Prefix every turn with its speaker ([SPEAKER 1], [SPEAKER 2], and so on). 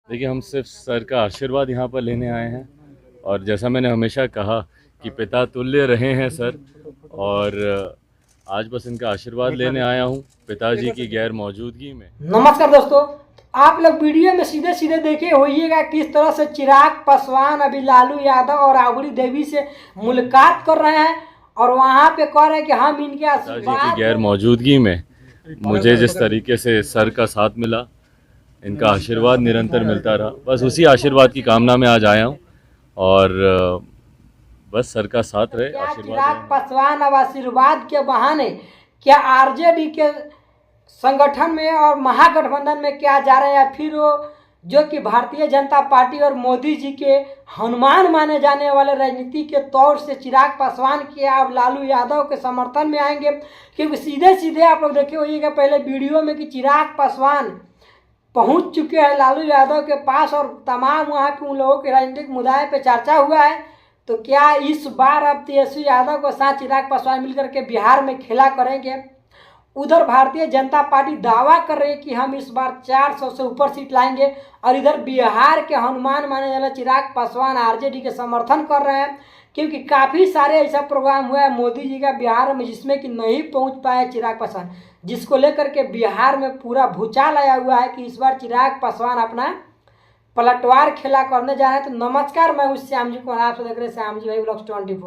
[SPEAKER 1] देखिए, हम सिर्फ सर का आशीर्वाद यहाँ पर लेने आए हैं और जैसा मैंने हमेशा कहा कि पिता तुल्य रहे हैं सर, और आज बस इनका आशीर्वाद लेने आया हूँ पिताजी की गैर मौजूदगी में।
[SPEAKER 2] नमस्कार दोस्तों, आप लोग वीडियो में सीधे सीधे देखे होइएगा किस तरह से चिराग पासवान अभी लालू यादव और राबड़ी देवी से मुलाकात कर रहे हैं और वहां पे कह रहे हैं कि हम इनके
[SPEAKER 1] पिताजी की
[SPEAKER 2] आशीर्वाद
[SPEAKER 1] गैर मौजूदगी में मुझे जिस तरीके से सर का साथ मिला, इनका आशीर्वाद निरंतर मिलता रहा, बस उसी आशीर्वाद की कामना में आज आया हूँ और बस सर का साथ रहे,
[SPEAKER 2] क्या
[SPEAKER 1] आशीर्वाद
[SPEAKER 2] चिराग
[SPEAKER 1] रहे।
[SPEAKER 2] पासवान अब आशीर्वाद के बहाने क्या आरजेडी के संगठन में और महागठबंधन में क्या जा रहे हैं, या फिर वो जो कि भारतीय जनता पार्टी और मोदी जी के हनुमान माने जाने वाले राजनीति के तौर से चिराग पासवान के अब लालू यादव के समर्थन में आएंगे। क्योंकि सीधे सीधे आप लोग देखे होइएगा पहले वीडियो में कि चिराग पासवान पहुंच चुके हैं लालू यादव के पास और तमाम वहाँ के उन लोगों के राजनीतिक मुद्दे पे चर्चा हुआ है। तो क्या इस बार अब तेजस्वी यादव के साथ चिराग पासवान मिलकर के बिहार में खेला करेंगे? उधर भारतीय जनता पार्टी दावा कर रही है कि हम इस बार 400 से ऊपर सीट लाएंगे और इधर बिहार के हनुमान माने वाले चिराग पासवान आरजेडी के समर्थन कर रहे हैं। क्योंकि काफ़ी सारे ऐसा प्रोग्राम हुआ है मोदी जी का बिहार में जिसमें कि नहीं पहुंच पाए चिराग पासवान, जिसको लेकर के बिहार में पूरा भूचाल आया हुआ है कि इस बार चिराग पासवान अपना पलटवार खेला करने जा रहे हैं। तो नमस्कार, मैं हूं श्याम जी को, आप देख रहे हैं श्याम जी भाई ब्लॉग्स 24।